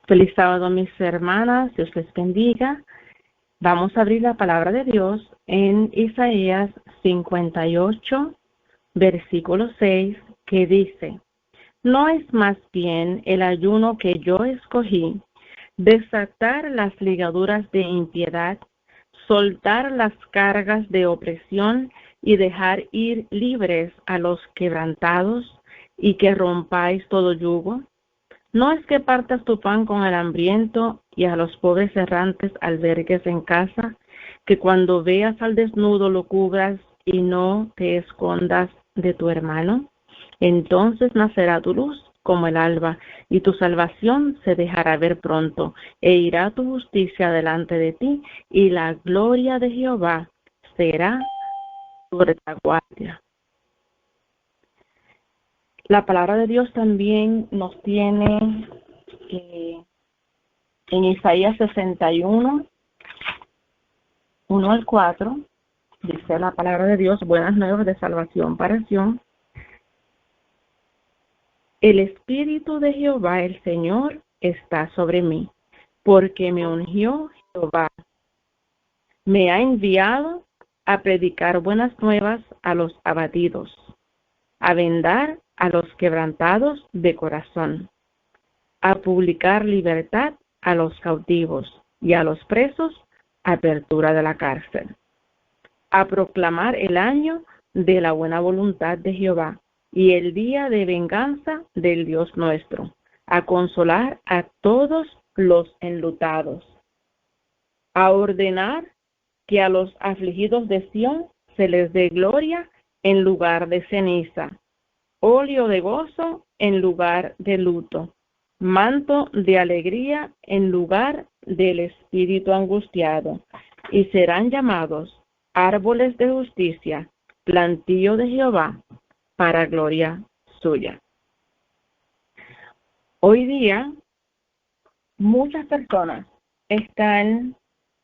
Feliz sábado, mis hermanas. Dios les bendiga. Vamos a abrir la palabra de Dios en Isaías 58, versículo 6, que dice: ¿No es más bien el ayuno que yo escogí, desatar las ligaduras de impiedad, soltar las cargas de opresión y dejar ir libres a los quebrantados, y que rompáis todo yugo? ¿No es que partas tu pan con el hambriento y a los pobres errantes albergues en casa, que cuando veas al desnudo lo cubras y no te escondas de tu hermano? Entonces nacerá tu luz como el alba, y tu salvación se dejará ver pronto, e irá tu justicia delante de ti, y la gloria de Jehová será tu retaguardia. La palabra de Dios también nos tiene en Isaías 61, 1 al 4, dice la palabra de Dios: buenas nuevas de salvación para Sión. El Espíritu de Jehová, el Señor, está sobre mí, porque me ungió Jehová. Me ha enviado a predicar buenas nuevas a los abatidos, a vendar a los quebrantados de corazón, a publicar libertad a los cautivos y a los presos apertura de la cárcel, a proclamar el año de la buena voluntad de Jehová y el día de venganza del Dios nuestro, a consolar a todos los enlutados, a ordenar que a los afligidos de Sión se les dé gloria en lugar de ceniza, óleo de gozo en lugar de luto, manto de alegría en lugar del espíritu angustiado, y serán llamados árboles de justicia, plantío de Jehová, para gloria suya. Hoy día, muchas personas están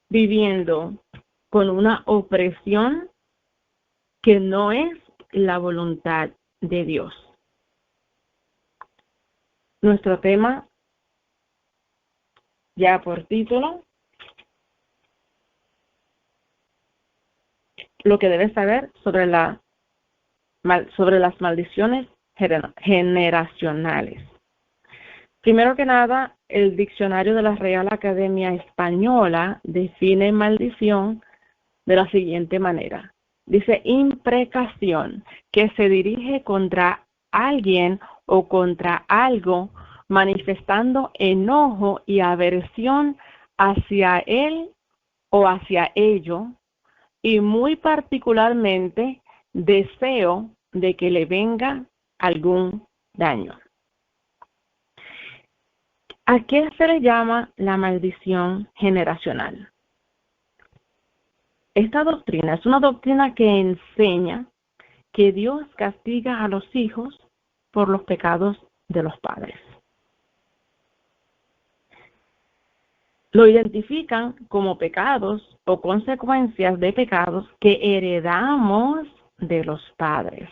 viviendo con una opresión que no es la voluntad de Dios. Nuestro tema, ya por título, lo que debes saber sobre las maldiciones generacionales. Primero que nada, el diccionario de la Real Academia Española define maldición de la siguiente manera. Dice: imprecación que se dirige contra alguien o contra algo, manifestando enojo y aversión hacia él o hacia ello, y muy particularmente deseo de que le venga algún daño. ¿A qué se le llama la maldición generacional? Esta doctrina es una doctrina que enseña que Dios castiga a los hijos por los pecados de los padres. Lo identifican como pecados o consecuencias de pecados que heredamos de los padres.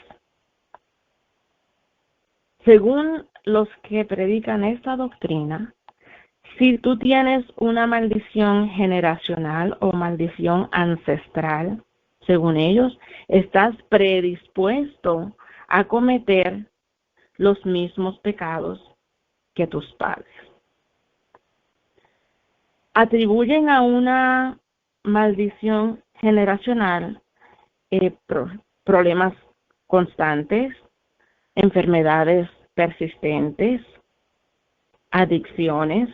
Según los que predican esta doctrina, si tú tienes una maldición generacional o maldición ancestral, según ellos, estás predispuesto a cometer los mismos pecados que tus padres. Atribuyen a una maldición generacional problemas constantes, enfermedades persistentes, adicciones,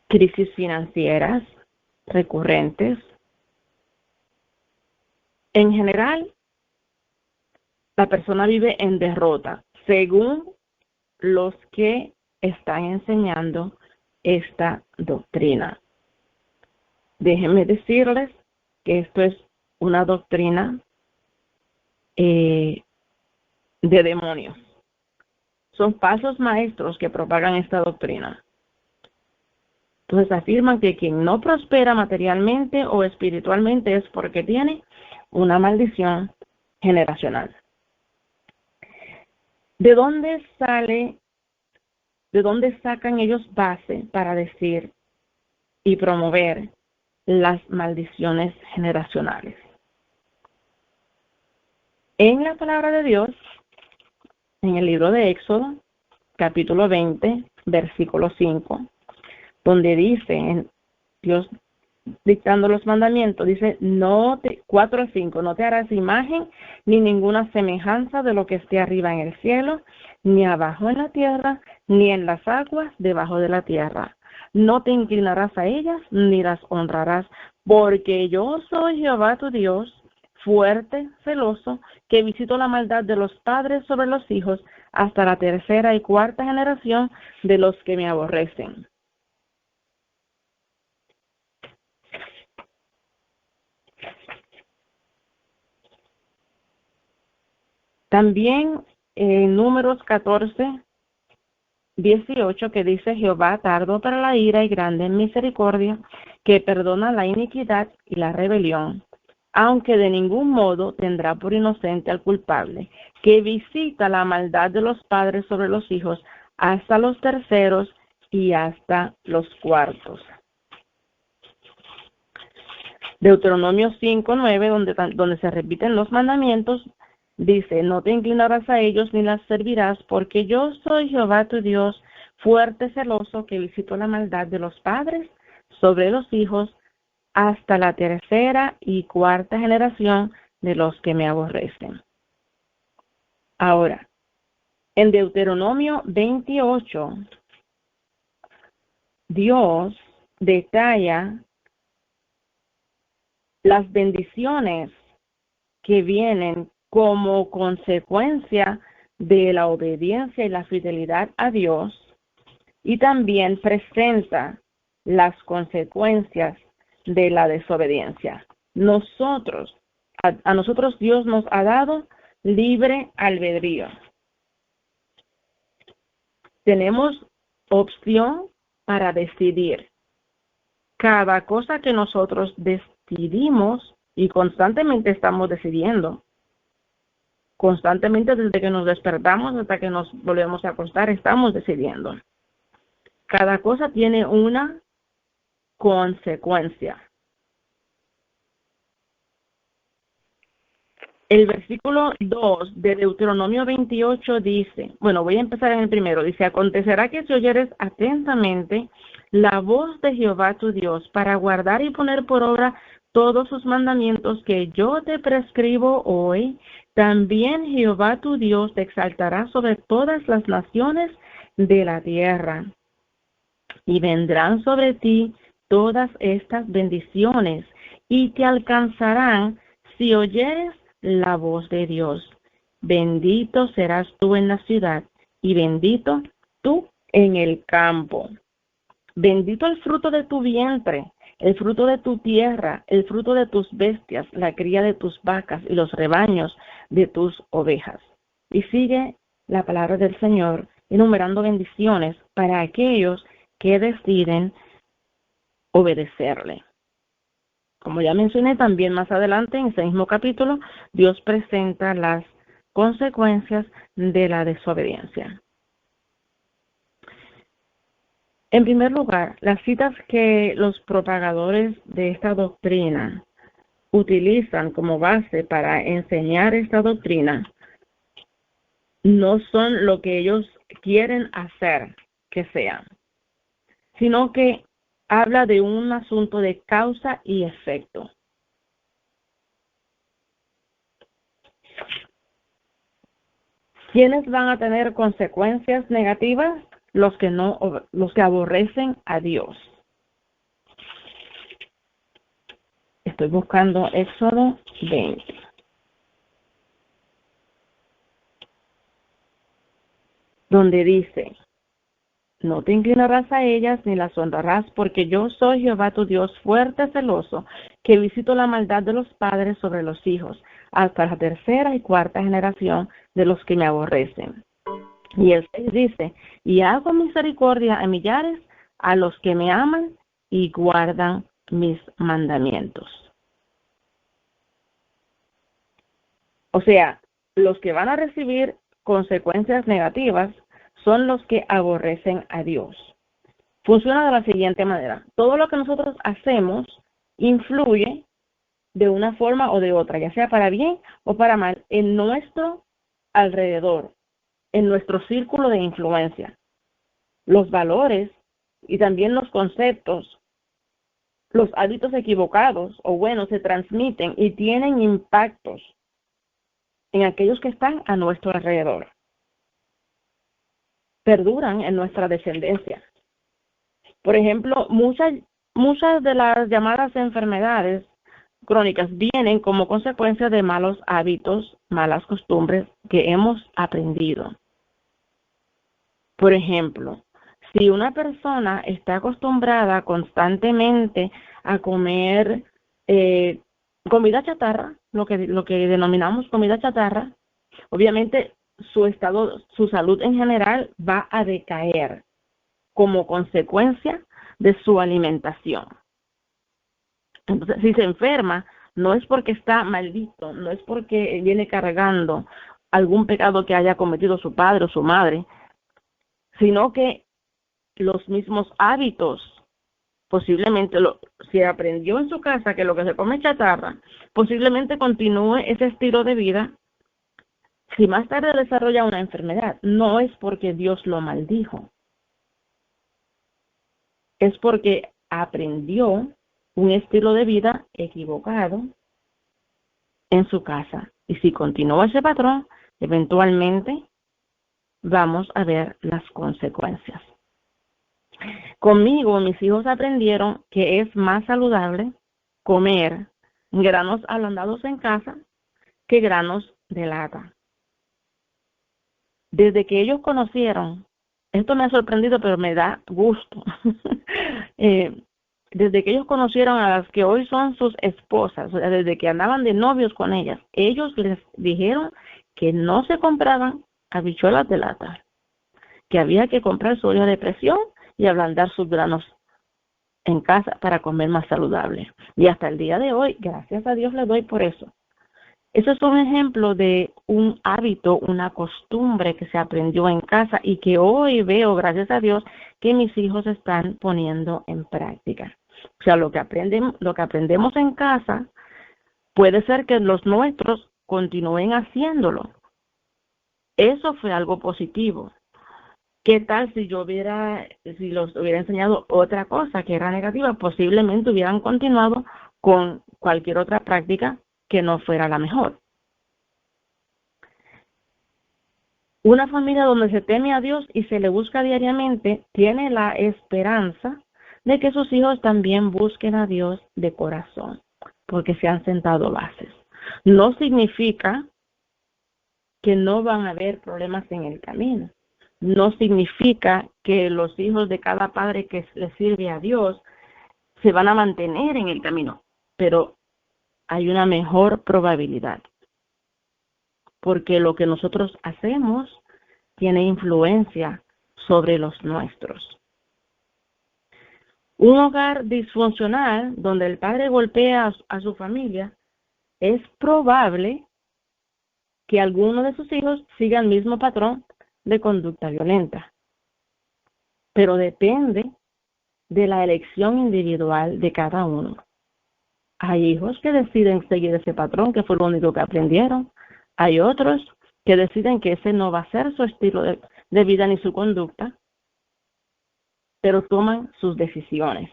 crisis financieras recurrentes. En general, la persona vive en derrota, según los que están enseñando esta doctrina. Déjenme decirles que esto es una doctrina de demonios. Son falsos maestros que propagan esta doctrina. Entonces afirman que quien no prospera materialmente o espiritualmente es porque tiene una maldición generacional. ¿De dónde sale ¿De dónde sacan ellos base para decir y promover las maldiciones generacionales? En la palabra de Dios, en el libro de Éxodo, capítulo 20, versículo 5, donde dice, Dios dictando los mandamientos, dice, 4 al 5, no te harás imagen ni ninguna semejanza de lo que esté arriba en el cielo, ni abajo en la tierra, ni en las aguas debajo de la tierra. No te inclinarás a ellas, ni las honrarás, porque yo soy Jehová tu Dios, fuerte, celoso, que visito la maldad de los padres sobre los hijos, hasta la tercera y cuarta generación de los que me aborrecen. También en Números 14, 18, que dice, Jehová tardo para la ira y grande en misericordia, que perdona la iniquidad y la rebelión, aunque de ningún modo tendrá por inocente al culpable, que visita la maldad de los padres sobre los hijos, hasta los terceros y hasta los cuartos. Deuteronomio 5, 9, donde se repiten los mandamientos, dice, no te inclinarás a ellos ni las servirás, porque yo soy Jehová tu Dios, fuerte, celoso, que visito la maldad de los padres sobre los hijos, hasta la tercera y cuarta generación de los que me aborrecen. Ahora, en Deuteronomio 28, Dios detalla las bendiciones que vienen como consecuencia de la obediencia y la fidelidad a Dios, y también presenta las consecuencias de la desobediencia. A nosotros Dios nos ha dado libre albedrío. Tenemos opción para decidir. Cada cosa que nosotros decidimos, y constantemente estamos decidiendo, constantemente desde que nos despertamos hasta que nos volvemos a acostar, estamos decidiendo. Cada cosa tiene una consecuencia. El versículo 2 de Deuteronomio 28 dice, bueno, voy a empezar en el primero, dice, acontecerá que si oyeres atentamente la voz de Jehová tu Dios para guardar y poner por obra todos sus mandamientos que yo te prescribo hoy, también Jehová tu Dios te exaltará sobre todas las naciones de la tierra, y vendrán sobre ti todas estas bendiciones, y te alcanzarán si oyeres la voz de Dios. Bendito serás tú en la ciudad, y bendito tú en el campo. Bendito el fruto de tu vientre, el fruto de tu tierra, el fruto de tus bestias, la cría de tus vacas y los rebaños de tus ovejas. Y sigue la palabra del Señor enumerando bendiciones para aquellos que deciden obedecerle. Como ya mencioné, también más adelante en ese mismo capítulo, Dios presenta las consecuencias de la desobediencia. En primer lugar, las citas que los propagadores de esta doctrina utilizan como base para enseñar esta doctrina no son lo que ellos quieren hacer que sean, sino que habla de un asunto de causa y efecto. ¿Quiénes van a tener consecuencias negativas? Los que aborrecen a Dios. Estoy buscando Éxodo 20. Donde dice, no te inclinarás a ellas ni las honrarás, porque yo soy Jehová tu Dios, fuerte, celoso, que visito la maldad de los padres sobre los hijos, hasta la tercera y cuarta generación de los que me aborrecen. Y el 6 dice, y hago misericordia a millares, a los que me aman y guardan mis mandamientos. O sea, los que van a recibir consecuencias negativas son los que aborrecen a Dios. Funciona de la siguiente manera. Todo lo que nosotros hacemos influye de una forma o de otra, ya sea para bien o para mal, en nuestro alrededor, en nuestro círculo de influencia. Los valores y también los conceptos, los hábitos equivocados o buenos se transmiten y tienen impactos en aquellos que están a nuestro alrededor. Perduran en nuestra descendencia. Por ejemplo, muchas de las llamadas enfermedades crónicas vienen como consecuencia de malos hábitos, malas costumbres que hemos aprendido. Por ejemplo, si una persona está acostumbrada constantemente a comer comida chatarra, lo que denominamos comida chatarra, obviamente su salud en general va a decaer como consecuencia de su alimentación. Entonces, si se enferma, no es porque está maldito, no es porque viene cargando algún pecado que haya cometido su padre o su madre, sino que los mismos hábitos, posiblemente si aprendió en su casa que lo que se come es chatarra, posiblemente continúe ese estilo de vida. Si más tarde desarrolla una enfermedad, no es porque Dios lo maldijo, es porque aprendió un estilo de vida equivocado en su casa. Y si continúa ese patrón, eventualmente vamos a ver las consecuencias. Conmigo, mis hijos aprendieron que es más saludable comer granos ablandados en casa que granos de lata. Desde que ellos conocieron, esto me ha sorprendido, pero me da gusto. Desde que ellos conocieron a las que hoy son sus esposas, o sea, desde que andaban de novios con ellas, ellos les dijeron que no se compraban habichuelas de lata, que había que comprar su olla de presión y ablandar sus granos en casa para comer más saludable. Y hasta el día de hoy, gracias a Dios les doy por eso. Eso es un ejemplo de un hábito, una costumbre que se aprendió en casa y que hoy veo, gracias a Dios, que mis hijos están poniendo en práctica. O sea, lo que aprendemos en casa, puede ser que los nuestros continúen haciéndolo. Eso fue algo positivo. ¿Qué tal si los hubiera enseñado otra cosa que era negativa? Posiblemente hubieran continuado con cualquier otra práctica que no fuera la mejor. Una familia donde se teme a Dios y se le busca diariamente tiene la esperanza de que sus hijos también busquen a Dios de corazón, porque se han sentado bases. No significa que no van a haber problemas en el camino. No significa que los hijos de cada padre que le sirve a Dios se van a mantener en el camino, pero hay una mejor probabilidad, porque lo que nosotros hacemos tiene influencia sobre los nuestros. Un hogar disfuncional donde el padre golpea a su familia, es probable que alguno de sus hijos siga el mismo patrón de conducta violenta, pero depende de la elección individual de cada uno. Hay hijos que deciden seguir ese patrón, que fue lo único que aprendieron. Hay otros que deciden que ese no va a ser su estilo de vida ni su conducta, pero toman sus decisiones.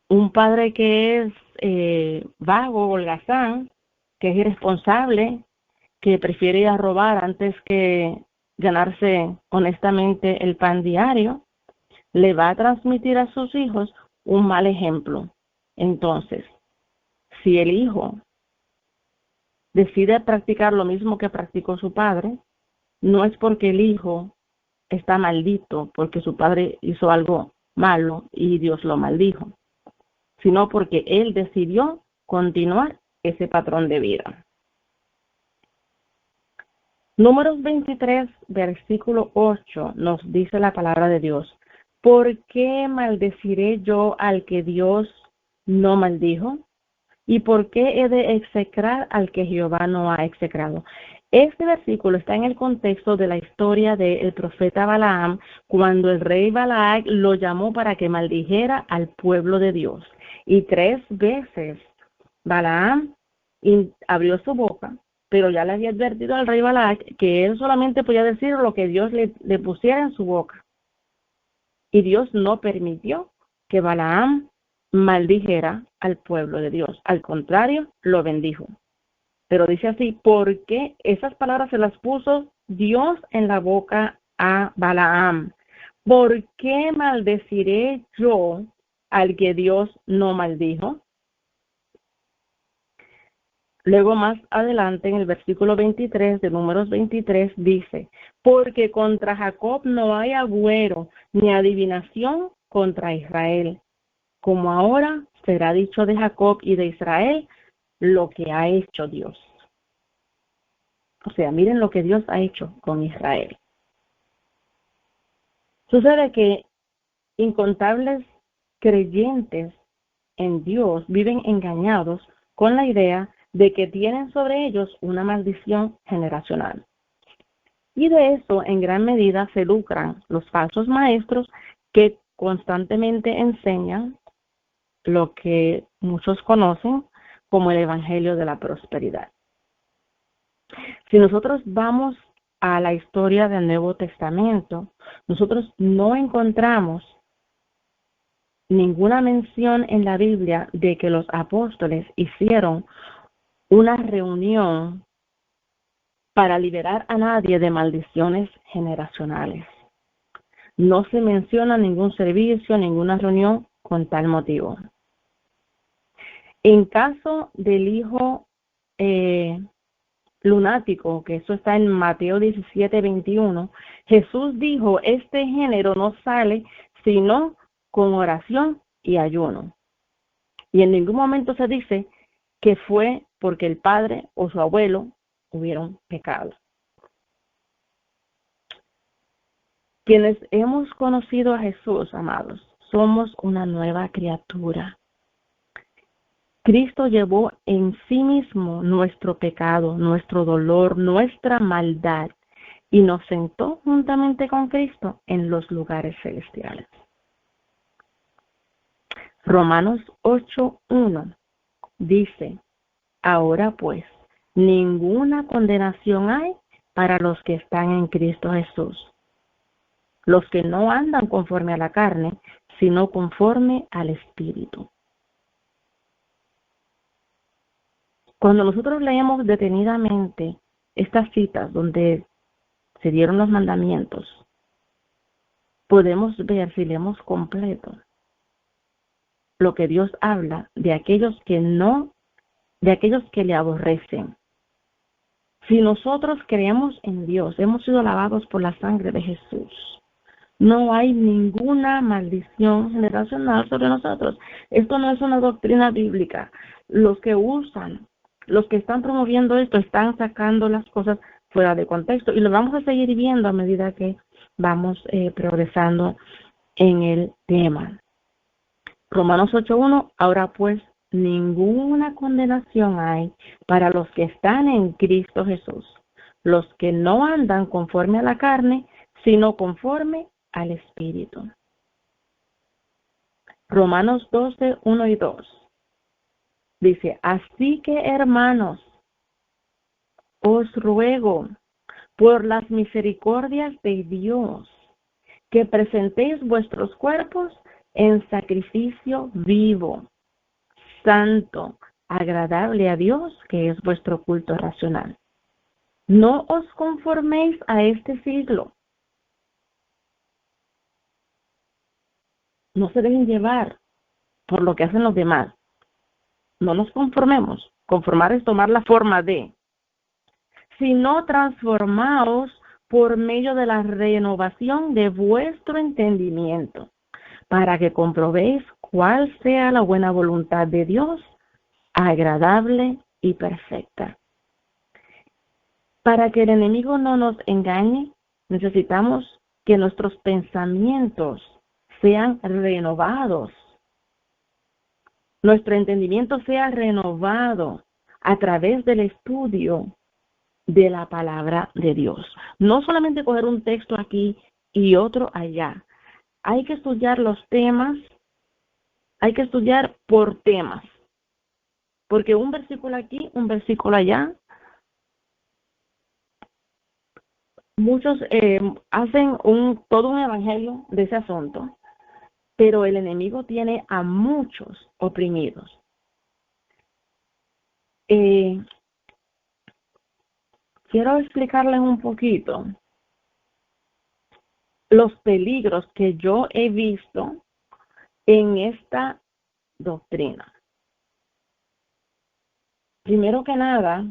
Un padre que es vago, holgazán, que es irresponsable, que prefiere ir a robar antes que ganarse honestamente el pan diario, le va a transmitir a sus hijos un mal ejemplo. Entonces, si el hijo decide practicar lo mismo que practicó su padre, no es porque el hijo está maldito, porque su padre hizo algo malo y Dios lo maldijo, sino porque él decidió continuar ese patrón de vida. Números 23, versículo 8, nos dice la palabra de Dios: ¿por qué maldeciré yo al que Dios no maldijo? ¿Y por qué he de execrar al que Jehová no ha execrado? Este versículo está en el contexto de la historia del profeta Balaam, cuando el rey Balac lo llamó para que maldijera al pueblo de Dios. Y 3 veces Balaam abrió su boca, pero ya le había advertido al rey Balac que él solamente podía decir lo que Dios le pusiera en su boca. Y Dios no permitió que Balaam maldijera al pueblo de Dios. Al contrario, lo bendijo. Pero dice así, porque esas palabras se las puso Dios en la boca a Balaam. ¿Por qué maldeciré yo al que Dios no maldijo? Luego más adelante en el versículo 23 de Números 23 dice, porque contra Jacob no hay agüero ni adivinación contra Israel, como ahora será dicho de Jacob y de Israel lo que ha hecho Dios. O sea, miren lo que Dios ha hecho con Israel. Sucede que incontables creyentes en Dios viven engañados con la idea de que tienen sobre ellos una maldición generacional. Y de eso en gran medida se lucran los falsos maestros que constantemente enseñan lo que muchos conocen como el Evangelio de la Prosperidad. Si nosotros vamos a la historia del Nuevo Testamento, nosotros no encontramos ninguna mención en la Biblia de que los apóstoles hicieron una reunión para liberar a nadie de maldiciones generacionales. No se menciona ningún servicio, ninguna reunión con tal motivo. En caso del hijo lunático, que eso está en Mateo 17:21, Jesús dijo, este género no sale sino con oración y ayuno. Y en ningún momento se dice que fue porque el padre o su abuelo hubieron pecado. Quienes hemos conocido a Jesús, amados, somos una nueva criatura. Cristo llevó en sí mismo nuestro pecado, nuestro dolor, nuestra maldad y nos sentó juntamente con Cristo en los lugares celestiales. Romanos 8:1 dice, ahora pues, ninguna condenación hay para los que están en Cristo Jesús, los que no andan conforme a la carne, sino conforme al Espíritu. Cuando nosotros leemos detenidamente estas citas donde se dieron los mandamientos, podemos ver, si leemos completo, lo que Dios habla de aquellos que le aborrecen. Si nosotros creemos en Dios, hemos sido lavados por la sangre de Jesús, no hay ninguna maldición generacional sobre nosotros. Esto no es una doctrina bíblica. Los que están promoviendo esto, están sacando las cosas fuera de contexto y lo vamos a seguir viendo a medida que vamos progresando en el tema. Romanos 8:1, ahora pues ninguna condenación hay para los que están en Cristo Jesús, los que no andan conforme a la carne, sino conforme al Espíritu. Romanos 12:1 y 2. Dice, así que hermanos, os ruego por las misericordias de Dios que presentéis vuestros cuerpos en sacrificio vivo, santo, agradable a Dios, que es vuestro culto racional. No os conforméis a este siglo. No se dejen llevar por lo que hacen los demás. No nos conformemos. Conformar es tomar la forma de. Sino transformaos por medio de la renovación de vuestro entendimiento, para que comprobéis cuál sea la buena voluntad de Dios, agradable y perfecta. Para que el enemigo no nos engañe, necesitamos que nuestros pensamientos sean renovados. Nuestro entendimiento sea renovado a través del estudio de la palabra de Dios. No solamente coger un texto aquí y otro allá. Hay que estudiar los temas, hay que estudiar por temas, porque un versículo aquí, un versículo allá, muchos hacen todo un evangelio de ese asunto, pero el enemigo tiene a muchos oprimidos. Quiero explicarles un poquito los peligros que yo he visto en esta doctrina. Primero que nada,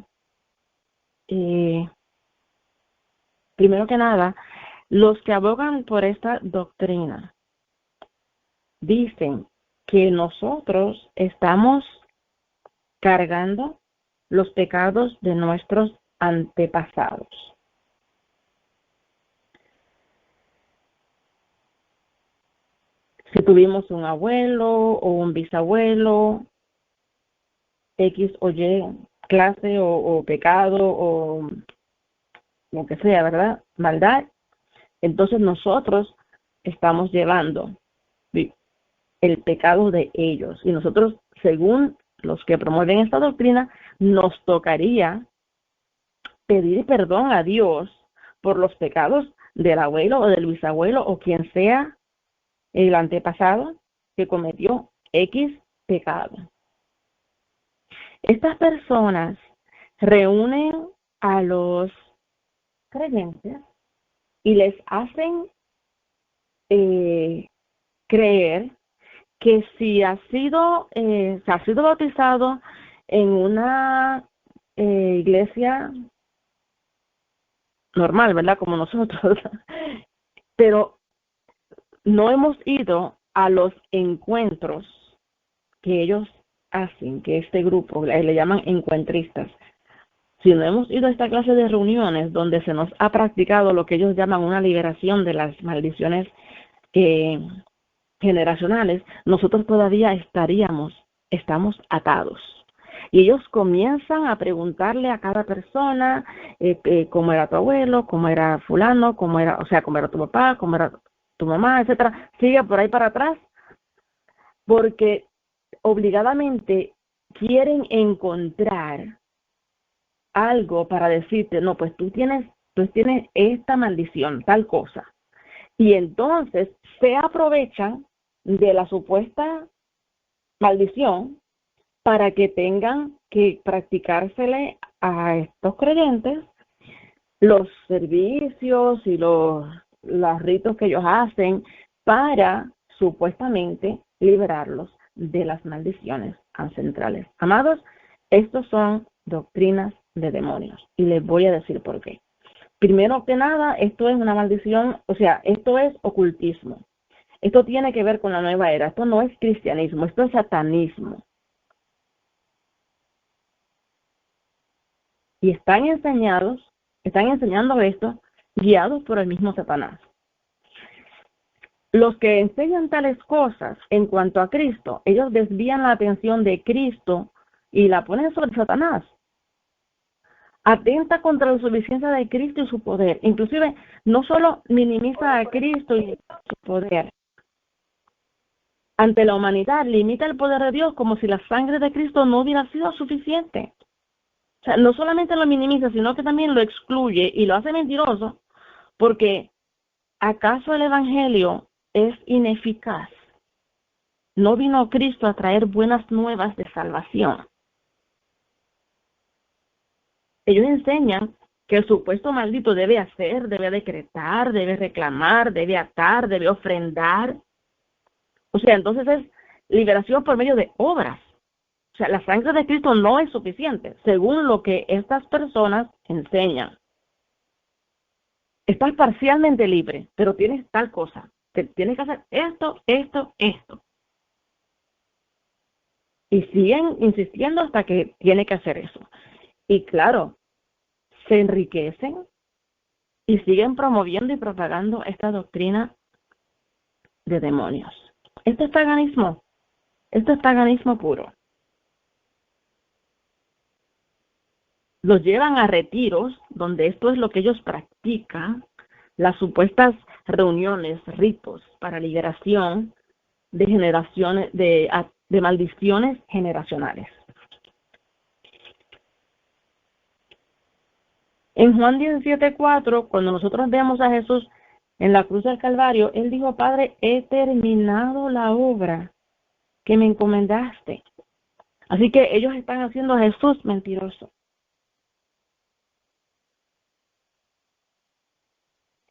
los que abogan por esta doctrina dicen que nosotros estamos cargando los pecados de nuestros antepasados. Si tuvimos un abuelo o un bisabuelo, X o Y clase o pecado o lo que sea, ¿verdad? Maldad, entonces nosotros estamos llevando el pecado de ellos. Y nosotros, según los que promueven esta doctrina, nos tocaría pedir perdón a Dios por los pecados del abuelo o del bisabuelo o quien sea el antepasado que cometió X pecado. Estas personas reúnen a los creyentes y les hacen creer que si se ha sido bautizado en una iglesia normal, ¿verdad? Como nosotros, pero no hemos ido a los encuentros que ellos hacen, que este grupo le llaman encuentristas. Si no hemos ido a esta clase de reuniones donde se nos ha practicado lo que ellos llaman una liberación de las maldiciones generacionales, nosotros todavía estamos atados. Y ellos comienzan a preguntarle a cada persona cómo era tu abuelo, cómo era fulano, cómo era tu papá, cómo era tu mamá, etcétera. Sigue por ahí para atrás, porque obligadamente quieren encontrar algo para decirte, no, pues tú tienes esta maldición, tal cosa. Y entonces se aprovechan de la supuesta maldición para que tengan que practicársele a estos creyentes los servicios y los ritos que ellos hacen para supuestamente liberarlos de las maldiciones ancestrales. Amados, estos son doctrinas de demonios y les voy a decir por qué. Primero que nada, esto es una maldición, o sea, esto es ocultismo. Esto tiene que ver con la nueva era. Esto no es cristianismo, esto es satanismo. Y están enseñando esto guiados por el mismo Satanás. Los que enseñan tales cosas en cuanto a Cristo, ellos desvían la atención de Cristo y la ponen sobre Satanás. Atenta contra la suficiencia de Cristo y su poder. Inclusive, no solo minimiza a Cristo y su poder. Ante la humanidad, limita el poder de Dios como si la sangre de Cristo no hubiera sido suficiente. O sea, no solamente lo minimiza, sino que también lo excluye y lo hace mentiroso, porque ¿acaso el Evangelio es ineficaz? ¿No vino Cristo a traer buenas nuevas de salvación? Ellos enseñan que el supuesto maldito debe hacer, debe decretar, debe reclamar, debe atar, debe ofrendar. O sea, entonces es liberación por medio de obras. O sea, la sangre de Cristo no es suficiente, según lo que estas personas enseñan. Estás parcialmente libre, pero tienes tal cosa. Tienes que hacer esto, esto, esto. Y siguen insistiendo hasta que tiene que hacer eso. Y claro, se enriquecen y siguen promoviendo y propagando esta doctrina de demonios. Esto es paganismo puro. los llevan a retiros, donde esto es lo que ellos practican, las supuestas reuniones, ritos para liberación de generaciones, de maldiciones generacionales. En Juan 17:4, cuando nosotros vemos a Jesús en la cruz del Calvario, Él dijo: Padre, he terminado la obra que me encomendaste. Así que ellos están haciendo a Jesús mentiroso.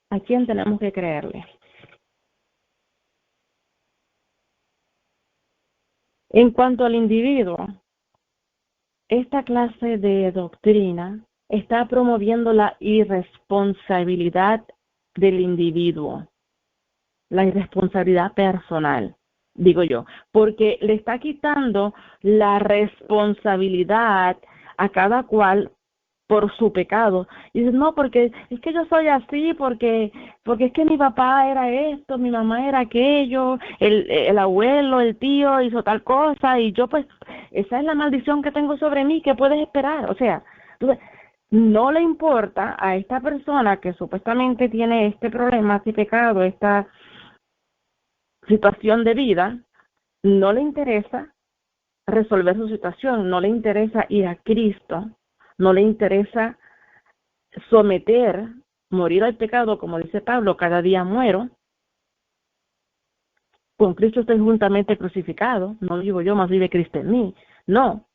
¿A quién tenemos que creerle? En cuanto al individuo, esta clase de doctrina está promoviendo la irresponsabilidad del individuo, la irresponsabilidad personal, digo yo, porque le está quitando la responsabilidad a cada cual por su pecado. Y dices: no, porque es que yo soy así, porque es que mi papá era esto, mi mamá era aquello, el abuelo, el tío hizo tal cosa, y yo pues, esa es la maldición que tengo sobre mí, ¿qué puedes esperar? O sea, entonces, no le importa a esta persona que supuestamente tiene este problema, este pecado, esta situación de vida, no le interesa resolver su situación, no le interesa ir a Cristo, no le interesa someter, morir al pecado, como dice Pablo: cada día muero, con Cristo estoy juntamente crucificado, no vivo yo, más vive Cristo en mí. No,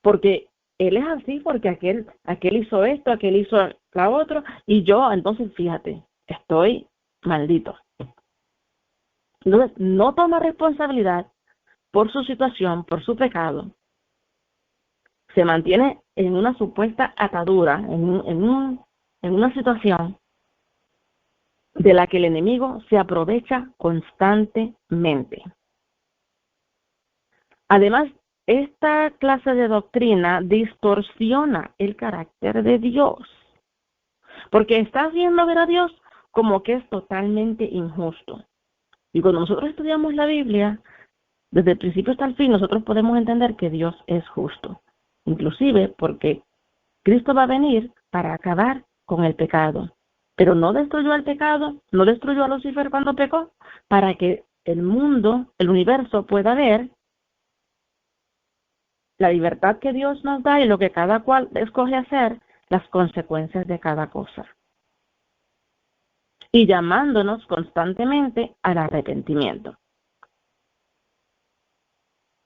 porque Él es así, porque aquel hizo esto, aquel hizo la otra, y yo, entonces fíjate, estoy maldito. Entonces, no toma responsabilidad por su situación, por su pecado, se mantiene en una supuesta atadura, en una situación de la que el enemigo se aprovecha constantemente. Además, esta clase de doctrina distorsiona el carácter de Dios, porque está haciendo ver a Dios como que es totalmente injusto. Y cuando nosotros estudiamos la Biblia, desde el principio hasta el fin, nosotros podemos entender que Dios es justo, inclusive porque Cristo va a venir para acabar con el pecado, pero no destruyó el pecado, no destruyó a Lucifer cuando pecó, para que el mundo, el universo pueda ver la libertad que Dios nos da y lo que cada cual escoge hacer, las consecuencias de cada cosa, y llamándonos constantemente al arrepentimiento.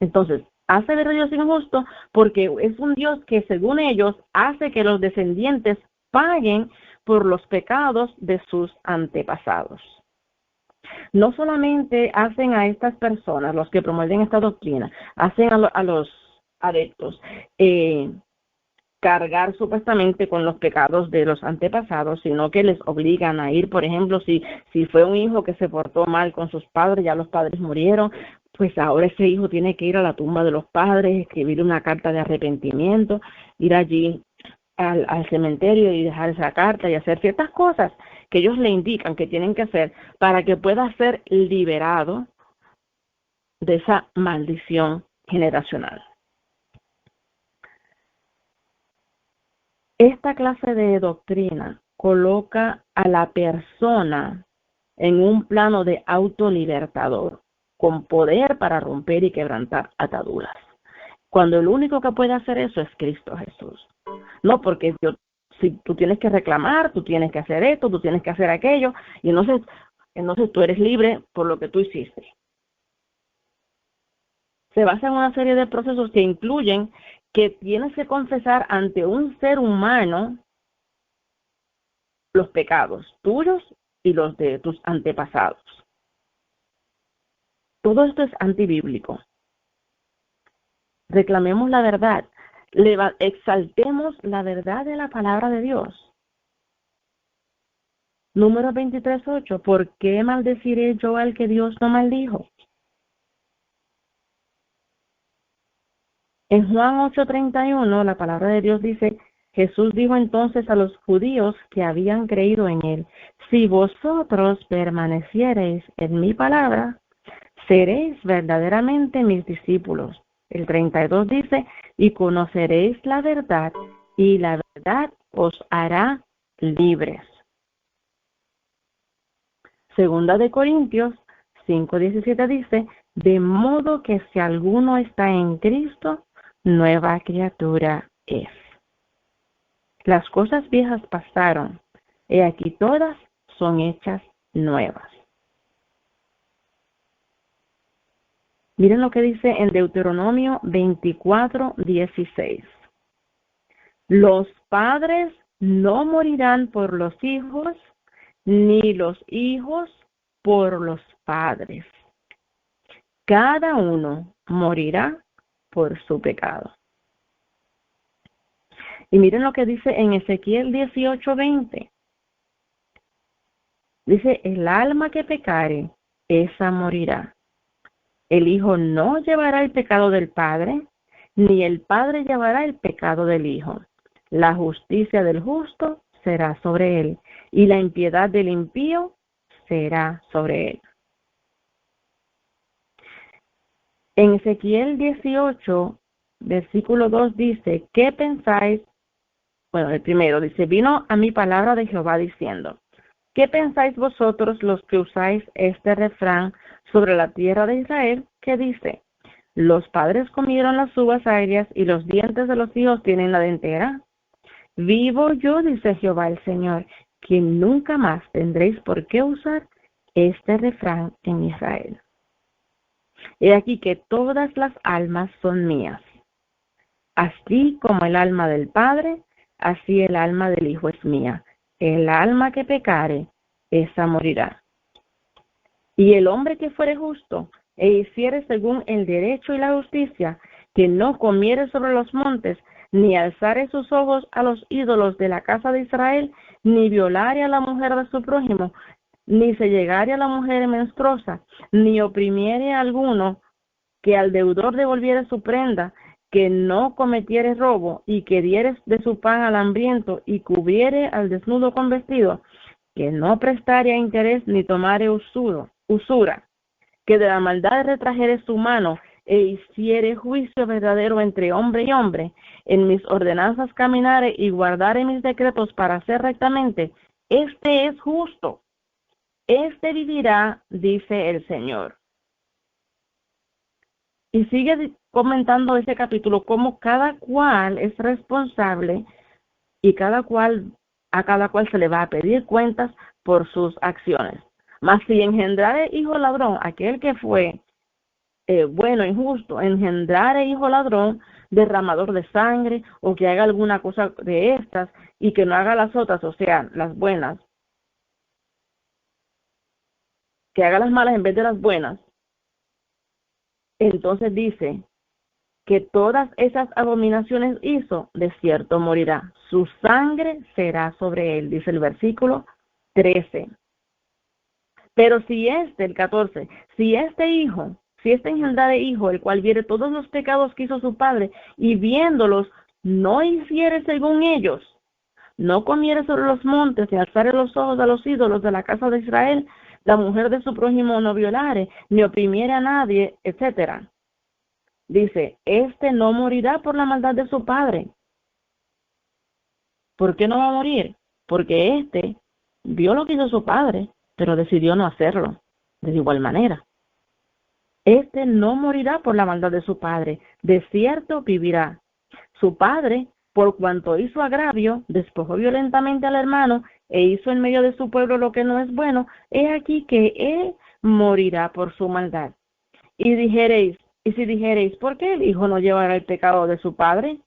Entonces, hace ver a Dios injusto porque es un Dios que, según ellos, hace que los descendientes paguen por los pecados de sus antepasados. No solamente hacen a estas personas, los que promueven esta doctrina, hacen a los adeptos cargar supuestamente con los pecados de los antepasados, sino que les obligan a ir, por ejemplo, si fue un hijo que se portó mal con sus padres, ya los padres murieron, pues ahora ese hijo tiene que ir a la tumba de los padres, escribir una carta de arrepentimiento, ir allí al cementerio y dejar esa carta y hacer ciertas cosas que ellos le indican que tienen que hacer para que pueda ser liberado de esa maldición generacional. Esta clase de doctrina coloca a la persona en un plano de autolibertador, con poder para romper y quebrantar ataduras, cuando el único que puede hacer eso es Cristo Jesús. No, porque si tú tienes que reclamar, tú tienes que hacer esto, tú tienes que hacer aquello, y entonces tú eres libre por lo que tú hiciste. Se basa en una serie de procesos que incluyen que tienes que confesar ante un ser humano los pecados tuyos y los de tus antepasados. Todo esto es antibíblico. Reclamemos la verdad, exaltemos la verdad de la palabra de Dios. Número 23:8, ¿por qué maldeciré yo al que Dios no maldijo? En Juan 8:31, la palabra de Dios dice: Jesús dijo entonces a los judíos que habían creído en él: si vosotros permaneciereis en mi palabra, seréis verdaderamente mis discípulos. El 32 dice: y conoceréis la verdad, y la verdad os hará libres. Segunda de Corintios 5:17 dice, de modo que si alguno está en Cristo, nueva criatura es. Las cosas viejas pasaron, y aquí todas son hechas nuevas. Miren lo que dice en Deuteronomio 24:16. Los padres no morirán por los hijos, ni los hijos por los padres. Cada uno morirá por su pecado. Y miren lo que dice en Ezequiel 18:20. Dice, el alma que pecare, esa morirá. El hijo no llevará el pecado del padre, ni el padre llevará el pecado del hijo. La justicia del justo será sobre él, y la impiedad del impío será sobre él. En Ezequiel 18, versículo 2 dice, ¿qué pensáis? Bueno, el primero dice, vino a mi palabra de Jehová diciendo, ¿qué pensáis vosotros los que usáis este refrán sobre la tierra de Israel? Que dice, los padres comieron las uvas agrias y los dientes de los hijos tienen la dentera. Vivo yo, dice Jehová el Señor, que nunca más tendréis por qué usar este refrán en Israel. He aquí que todas las almas son mías. Así como el alma del Padre, así el alma del Hijo es mía. El alma que pecare, esa morirá. Y el hombre que fuere justo, e hiciere según el derecho y la justicia, que no comiere sobre los montes, ni alzare sus ojos a los ídolos de la casa de Israel, ni violare a la mujer de su prójimo, ni se llegare a la mujer menstruosa, ni oprimiere a alguno, que al deudor devolviere su prenda, que no cometiere robo, y que diere de su pan al hambriento, y cubriere al desnudo con vestido, que no prestare a interés ni tomare usura, que de la maldad retrajere su mano, e hiciere juicio verdadero entre hombre y hombre, en mis ordenanzas caminare y guardare mis decretos para hacer rectamente, este es justo, este vivirá, dice el Señor. Y sigue comentando ese capítulo cómo cada cual es responsable y a cada cual se le va a pedir cuentas por sus acciones. Mas si engendrare hijo ladrón, aquel que fue bueno y justo, engendrare hijo ladrón, derramador de sangre, o que haga alguna cosa de estas, y que no haga las otras, o sea, las buenas, que haga las malas en vez de las buenas, entonces dice que todas esas abominaciones hizo, de cierto morirá. Su sangre será sobre él, dice el versículo 13. Pero si el 14, si este engendrare hijo, el cual viere todos los pecados que hizo su padre, y viéndolos, no hiciere según ellos, no comiere sobre los montes, ni alzare los ojos a los ídolos de la casa de Israel, la mujer de su prójimo no violare, ni oprimiere a nadie, etcétera. Dice, este no morirá por la maldad de su padre. ¿Por qué no va a morir? Porque este vio lo que hizo su padre, pero decidió no hacerlo de igual manera. Este no morirá por la maldad de su padre, de cierto vivirá. Su padre, por cuanto hizo agravio, despojó violentamente al hermano e hizo en medio de su pueblo lo que no es bueno, he aquí que él morirá por su maldad. Y si dijereis, ¿por qué el hijo no llevará el pecado de su padre?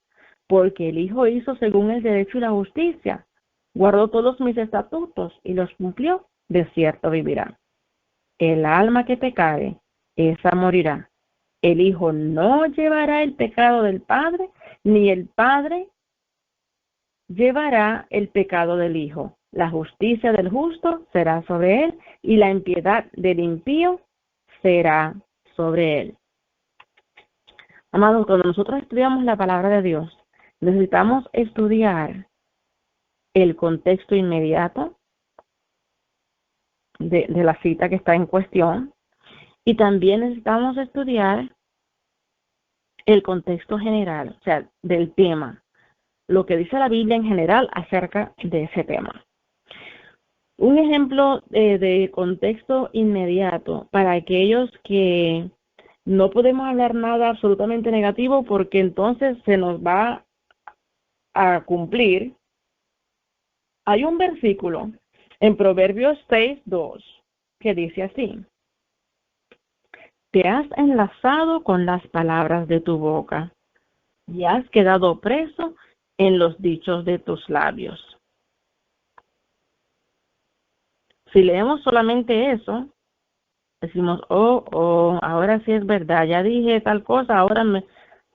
Porque el hijo hizo según el derecho y la justicia, guardó todos mis estatutos y los cumplió, de cierto vivirá. El alma que pecare, esa morirá. El hijo no llevará el pecado del padre, ni el padre llevará el pecado del hijo. La justicia del justo será sobre él, y la impiedad del impío será sobre él. Amados, cuando nosotros estudiamos la palabra de Dios, necesitamos estudiar el contexto inmediato de la cita que está en cuestión, y también necesitamos estudiar el contexto general, o sea, del tema. lo que dice la Biblia en general acerca de ese tema. Un ejemplo de contexto inmediato para aquellos que no podemos hablar nada absolutamente negativo porque entonces se nos va a cumplir. Hay un versículo en Proverbios 6:2 que dice así: te has enlazado con las palabras de tu boca y has quedado preso en los dichos de tus labios. Si leemos solamente eso, decimos, ahora sí es verdad, ya dije tal cosa,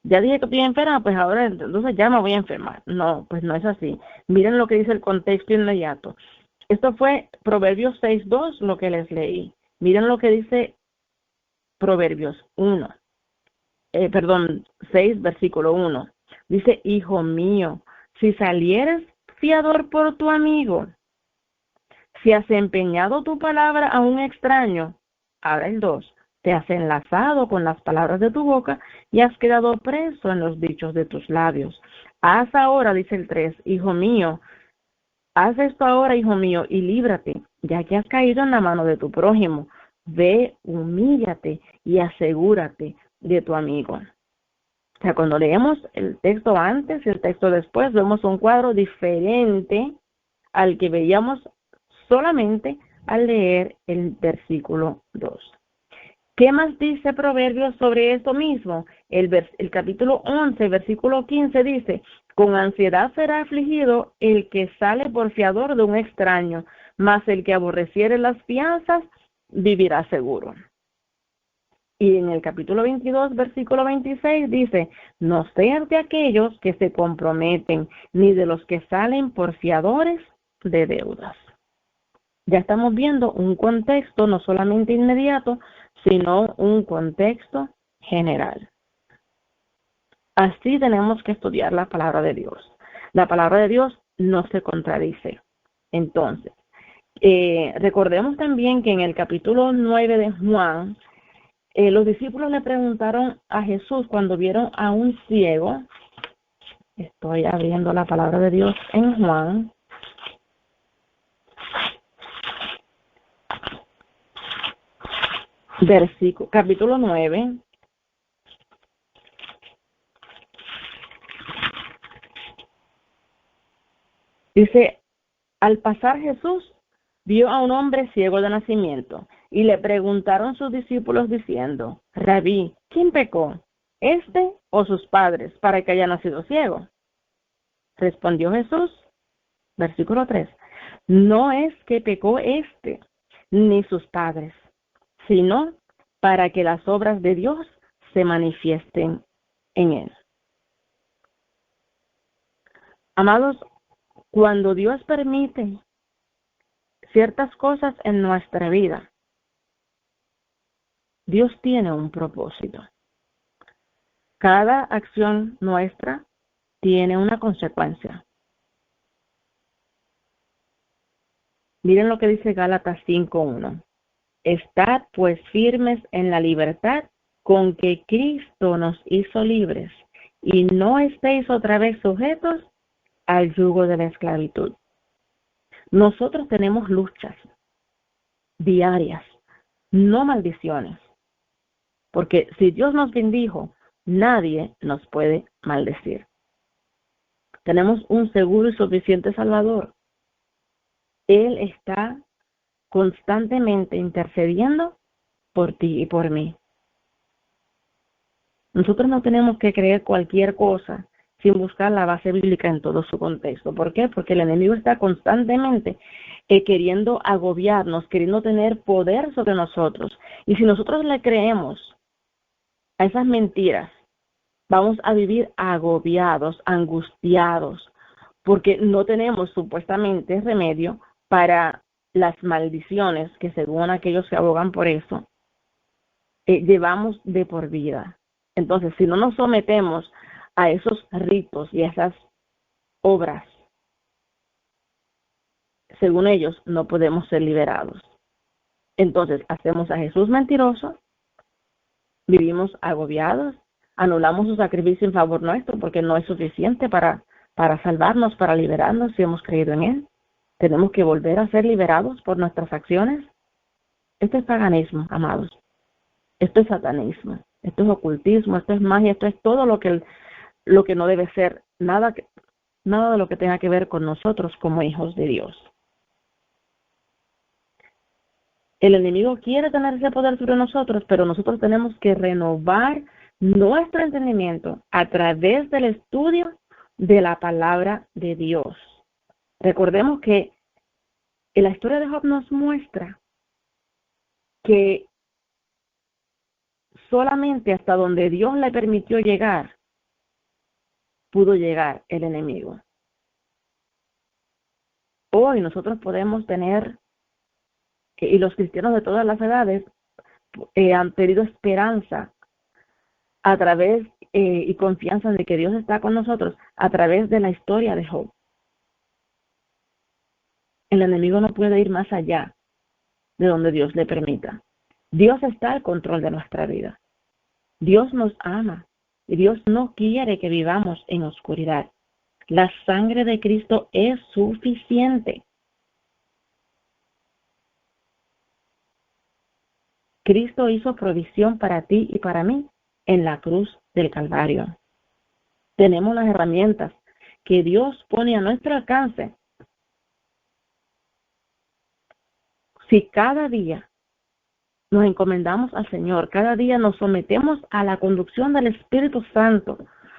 ya dije que estoy enferma, pues ahora entonces ya me voy a enfermar. No, pues no es así. Miren lo que dice el contexto inmediato. Esto fue Proverbios 6:2, lo que les leí. Miren lo que dice Proverbios 6, versículo 1. Dice, hijo mío, si salieres fiador por tu amigo, si has empeñado tu palabra a un extraño, ahora el 2, te has enlazado con las palabras de tu boca y has quedado preso en los dichos de tus labios. Haz ahora, dice el 3, hijo mío, haz esto ahora, hijo mío, y líbrate, ya que has caído en la mano de tu prójimo. Ve, humíllate y asegúrate de tu amigo. O sea, cuando leemos el texto antes y el texto después, vemos un cuadro diferente al que veíamos solamente al leer el versículo 2. ¿Qué más dice Proverbios sobre esto mismo? El capítulo 11, versículo 15 dice, con ansiedad será afligido el que sale por fiador de un extraño, mas el que aborreciere las fianzas vivirá seguro. Y en el capítulo 22, versículo 26 dice, no seas de aquellos que se comprometen, ni de los que salen por fiadores de deudas. Ya estamos viendo un contexto no solamente inmediato, sino un contexto general. Así tenemos que estudiar la palabra de Dios. La palabra de Dios no se contradice. Entonces, recordemos también que en el capítulo 9 de Juan, los discípulos le preguntaron a Jesús cuando vieron a un ciego. Estoy abriendo la palabra de Dios en Juan. Capítulo 9. Dice, al pasar Jesús vio a un hombre ciego de nacimiento y le preguntaron sus discípulos diciendo, Rabí, ¿quién pecó, este o sus padres, para que haya nacido ciego? Respondió Jesús, versículo 3, no es que pecó este ni sus padres, sino para que las obras de Dios se manifiesten en él. Amados, cuando Dios permite ciertas cosas en nuestra vida, Dios tiene un propósito. Cada acción nuestra tiene una consecuencia. Miren lo que dice Gálatas 5:1. Estad pues firmes en la libertad con que Cristo nos hizo libres, y no estéis otra vez sujetos al yugo de la esclavitud. Nosotros tenemos luchas diarias, no maldiciones, porque si Dios nos bendijo, nadie nos puede maldecir. Tenemos un seguro y suficiente Salvador. Él está constantemente intercediendo por ti y por mí. Nosotros no tenemos que creer cualquier cosa sin buscar la base bíblica en todo su contexto. ¿Por qué? Porque el enemigo está constantemente queriendo agobiarnos, queriendo tener poder sobre nosotros. Y si nosotros le creemos a esas mentiras, vamos a vivir agobiados, angustiados, porque no tenemos supuestamente remedio para las maldiciones que, según aquellos que abogan por eso, llevamos de por vida. Entonces, si no nos sometemos a esos ritos y a esas obras, según ellos, no podemos ser liberados. Entonces, hacemos a Jesús mentiroso, vivimos agobiados, anulamos su sacrificio en favor nuestro porque no es suficiente para para salvarnos, para liberarnos si hemos creído en Él. Tenemos que volver a ser liberados por nuestras acciones. Esto es paganismo, amados. Esto es satanismo. Esto es ocultismo. Esto es magia. Esto es todo lo que no debe ser. Nada de lo que tenga que ver con nosotros como hijos de Dios. El enemigo quiere tener ese poder sobre nosotros, pero nosotros tenemos que renovar nuestro entendimiento a través del estudio de la palabra de Dios. Recordemos que la historia de Job nos muestra que solamente hasta donde Dios le permitió llegar, pudo llegar el enemigo. Hoy nosotros podemos tener, y los cristianos de todas las edades han tenido esperanza a través y confianza de que Dios está con nosotros a través de la historia de Job. El enemigo no puede ir más allá de donde Dios le permita. Dios está al control de nuestra vida. Dios nos ama y Dios no quiere que vivamos en oscuridad. La sangre de Cristo es suficiente. Cristo hizo provisión para ti y para mí en la cruz del Calvario. Tenemos las herramientas que Dios pone a nuestro alcance. Si cada día nos encomendamos al Señor, cada día nos sometemos a la conducción del Espíritu Santo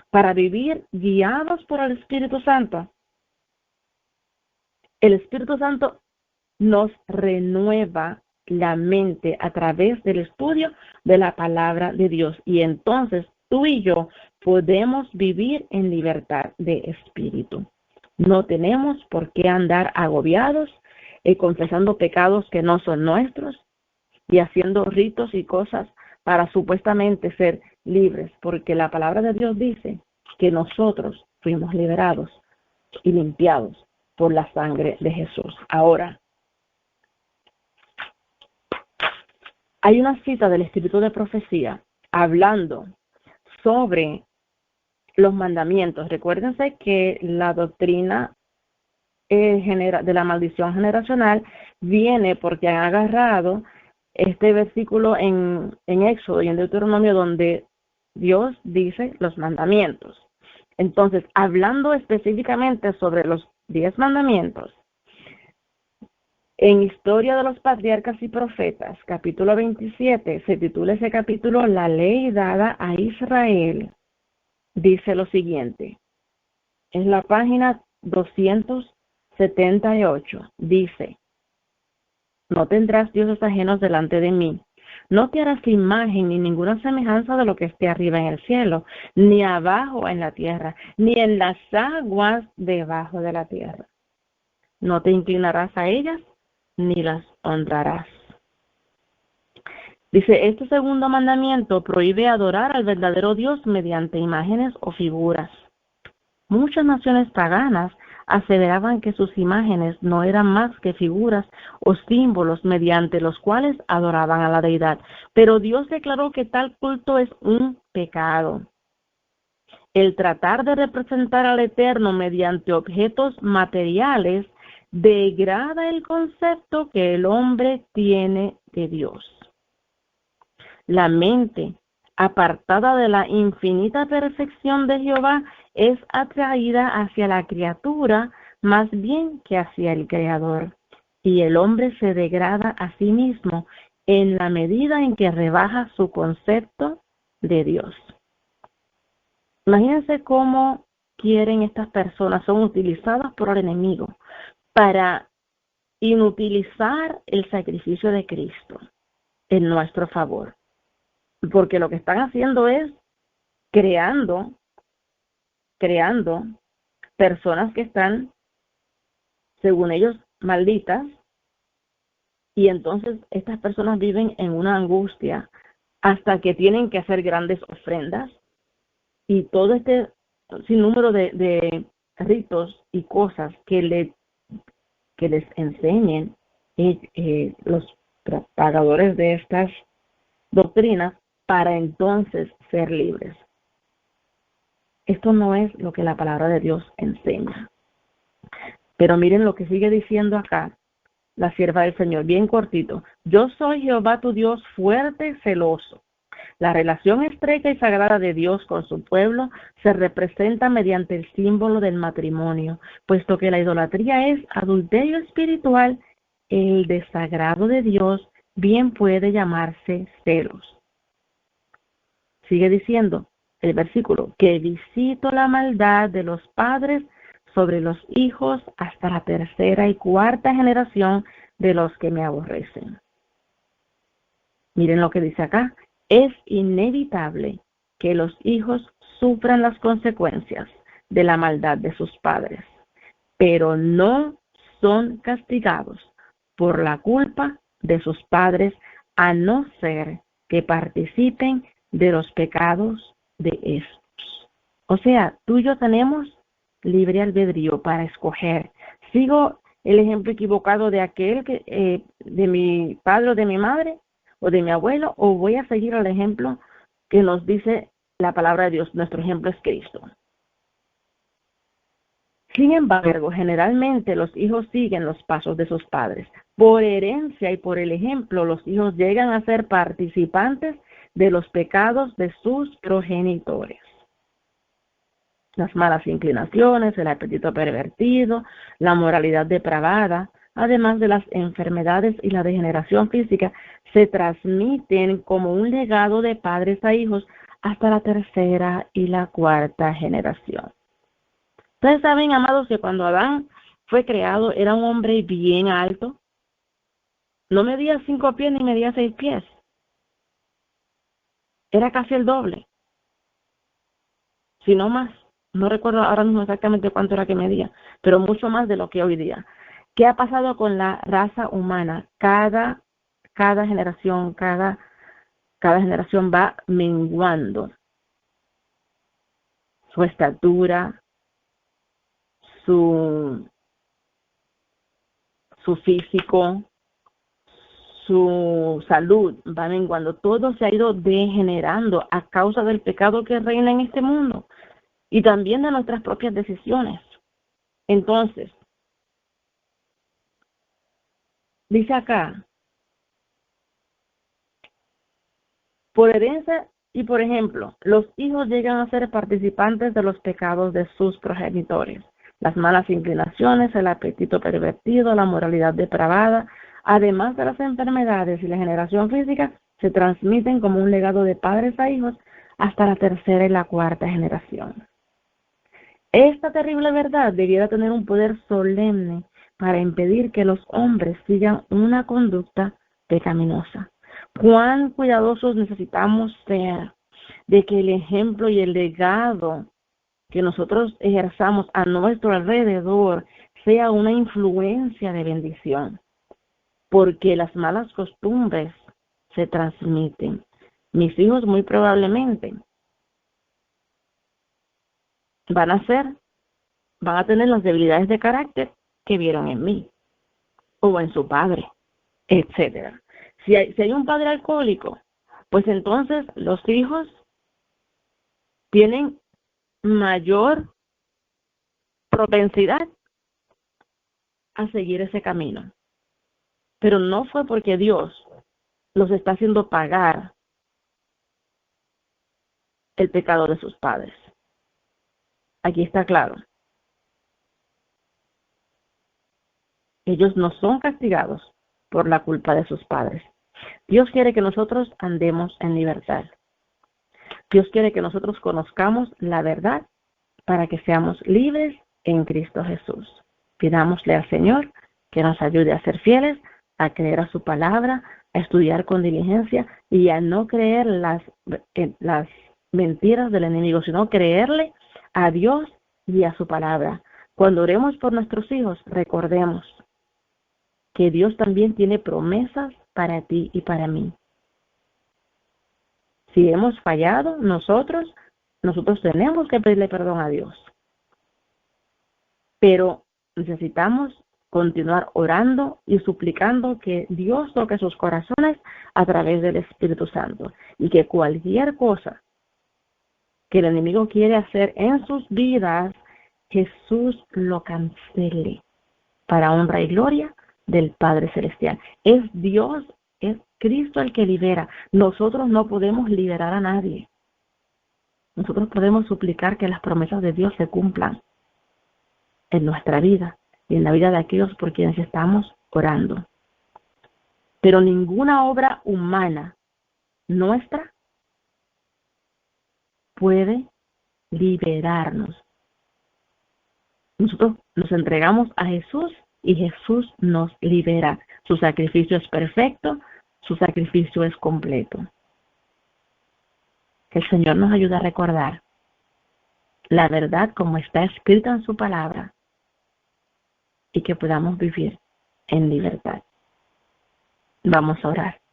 para vivir guiados por el Espíritu Santo, el Espíritu Santo nos renueva la mente a través del estudio de la palabra de Dios. Y entonces tú y yo podemos vivir en libertad de espíritu. No tenemos por qué andar agobiados y confesando pecados que no son nuestros y haciendo ritos y cosas para supuestamente ser libres, porque la palabra de Dios dice que nosotros fuimos liberados y limpiados por la sangre de Jesús. Ahora, hay una cita del Espíritu de Profecía hablando sobre los mandamientos. Recuérdense que la doctrina de la maldición generacional viene porque han agarrado este versículo en Éxodo y en Deuteronomio donde Dios dice los mandamientos. Entonces, hablando específicamente sobre los 10 mandamientos, en Historia de los Patriarcas y Profetas, capítulo 27, se titula ese capítulo La ley dada a Israel. Dice lo siguiente, en la página 278, dice, no tendrás dioses ajenos delante de mí, no te harás imagen ni ninguna semejanza de lo que esté arriba en el cielo, ni abajo en la tierra, ni en las aguas debajo de la tierra. No te inclinarás a ellas, ni las honrarás. Dice, este segundo mandamiento prohíbe adorar al verdadero Dios mediante imágenes o figuras. Muchas naciones paganas aseveraban que sus imágenes no eran más que figuras o símbolos mediante los cuales adoraban a la deidad, pero Dios declaró que tal culto es un pecado. El tratar de representar al Eterno mediante objetos materiales degrada el concepto que el hombre tiene de Dios. La mente, apartada de la infinita perfección de Jehová, es atraída hacia la criatura más bien que hacia el Creador, y el hombre se degrada a sí mismo en la medida en que rebaja su concepto de Dios. Imagínense cómo quieren estas personas, son utilizadas por el enemigo para inutilizar el sacrificio de Cristo en nuestro favor. Porque lo que están haciendo es creando personas que están, según ellos, malditas, y entonces estas personas viven en una angustia hasta que tienen que hacer grandes ofrendas y todo este sinnúmero de ritos y cosas que les enseñen los propagadores de estas doctrinas, para entonces ser libres. Esto no es lo que la palabra de Dios enseña. Pero miren lo que sigue diciendo acá la sierva del Señor, bien cortito. Yo soy Jehová tu Dios fuerte, celoso. La relación estrecha y sagrada de Dios con su pueblo se representa mediante el símbolo del matrimonio, puesto que la idolatría es adulterio espiritual, el desagrado de Dios bien puede llamarse celos. Sigue diciendo el versículo, que visito la maldad de los padres sobre los hijos hasta la tercera y cuarta generación de los que me aborrecen. Miren lo que dice acá. Es inevitable que los hijos sufran las consecuencias de la maldad de sus padres, pero no son castigados por la culpa de sus padres, a no ser que participen de los pecados de estos. O sea, tú y yo tenemos libre albedrío para escoger. Sigo el ejemplo equivocado de aquel que de mi padre o de mi madre o de mi abuelo, o voy a seguir el ejemplo que nos dice la palabra de Dios. Nuestro ejemplo es Cristo. Sin embargo, generalmente los hijos siguen los pasos de sus padres. Por herencia y por el ejemplo, los hijos llegan a ser participantes de los pecados de sus progenitores. Las malas inclinaciones, el apetito pervertido, la moralidad depravada, además de las enfermedades y la degeneración física, se transmiten como un legado de padres a hijos hasta la tercera y la cuarta generación. Ustedes saben, amados, que cuando Adán fue creado era un hombre bien alto. No medía 5 pies ni medía 6 pies. Era casi el doble, si no más. No recuerdo ahora mismo exactamente cuánto era que medía, pero mucho más de lo que hoy día. ¿Qué ha pasado con la raza humana? Cada generación, cada generación va menguando su estatura, su físico, su salud va menguando. Todo se ha ido degenerando a causa del pecado que reina en este mundo y también de nuestras propias decisiones. Entonces, dice acá, por herencia y por ejemplo, los hijos llegan a ser participantes de los pecados de sus progenitores. Las malas inclinaciones, el apetito pervertido, la moralidad depravada, además de las enfermedades y la generación física, se transmiten como un legado de padres a hijos hasta la tercera y la cuarta generación. Esta terrible verdad debiera tener un poder solemne para impedir que los hombres sigan una conducta pecaminosa. Cuán cuidadosos necesitamos ser de que el ejemplo y el legado que nosotros ejerzamos a nuestro alrededor sea una influencia de bendición, porque las malas costumbres se transmiten. Mis hijos muy probablemente van a tener las debilidades de carácter que vieron en mí o en su padre, etcétera. Si hay un padre alcohólico, pues entonces los hijos tienen mayor propensidad a seguir ese camino. Pero no fue porque Dios los está haciendo pagar el pecado de sus padres. Aquí está claro. Ellos no son castigados por la culpa de sus padres. Dios quiere que nosotros andemos en libertad. Dios quiere que nosotros conozcamos la verdad para que seamos libres en Cristo Jesús. Pidámosle al Señor que nos ayude a ser fieles, a creer a su palabra, a estudiar con diligencia y a no creer las mentiras del enemigo, sino creerle a Dios y a su palabra. Cuando oremos por nuestros hijos, recordemos que Dios también tiene promesas para ti y para mí. Si hemos fallado, nosotros tenemos que pedirle perdón a Dios. Pero necesitamos continuar orando y suplicando que Dios toque sus corazones a través del Espíritu Santo y que cualquier cosa que el enemigo quiere hacer en sus vidas, Jesús lo cancele para honra y gloria del Padre Celestial. Es Dios, es Cristo el que libera. Nosotros no podemos liberar a nadie. Nosotros podemos suplicar que las promesas de Dios se cumplan en nuestra vida y en la vida de aquellos por quienes estamos orando. Pero ninguna obra humana nuestra puede liberarnos. Nosotros nos entregamos a Jesús y Jesús nos libera. Su sacrificio es perfecto, su sacrificio es completo. Que el Señor nos ayude a recordar la verdad como está escrita en su palabra y que podamos vivir en libertad. Vamos a orar.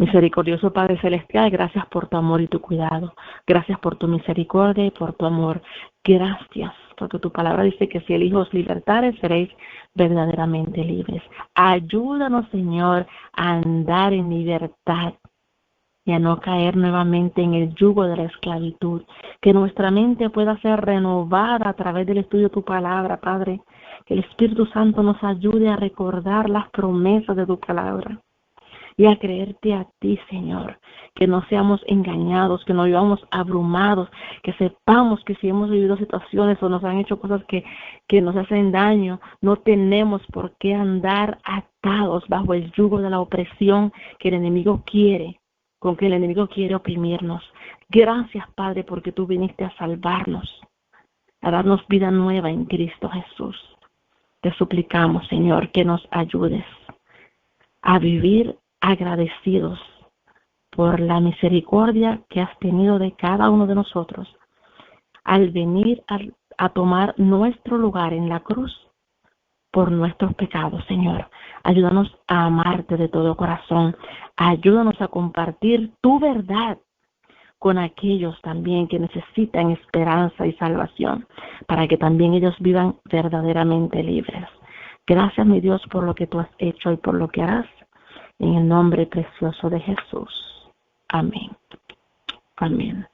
Misericordioso Padre Celestial, gracias por tu amor y tu cuidado. Gracias por tu misericordia y por tu amor. Gracias, porque tu palabra dice que si el Hijo os libertare, seréis verdaderamente libres. Ayúdanos, Señor, a andar en libertad y a no caer nuevamente en el yugo de la esclavitud. Que nuestra mente pueda ser renovada a través del estudio de tu palabra, Padre. Que el Espíritu Santo nos ayude a recordar las promesas de tu palabra y a creerte a ti, Señor, que no seamos engañados, que no vivamos abrumados, que sepamos que si hemos vivido situaciones o nos han hecho cosas que nos hacen daño, no tenemos por qué andar atados bajo el yugo de la opresión que el enemigo quiere, con que el enemigo quiere oprimirnos. Gracias, Padre, porque tú viniste a salvarnos, a darnos vida nueva en Cristo Jesús. Te suplicamos, Señor, que nos ayudes a vivir agradecidos por la misericordia que has tenido de cada uno de nosotros al venir a tomar nuestro lugar en la cruz por nuestros pecados, Señor. Ayúdanos a amarte de todo corazón. Ayúdanos a compartir tu verdad con aquellos también que necesitan esperanza y salvación, para que también ellos vivan verdaderamente libres. Gracias, mi Dios, por lo que tú has hecho y por lo que harás. En el nombre precioso de Jesús. Amén. Amén.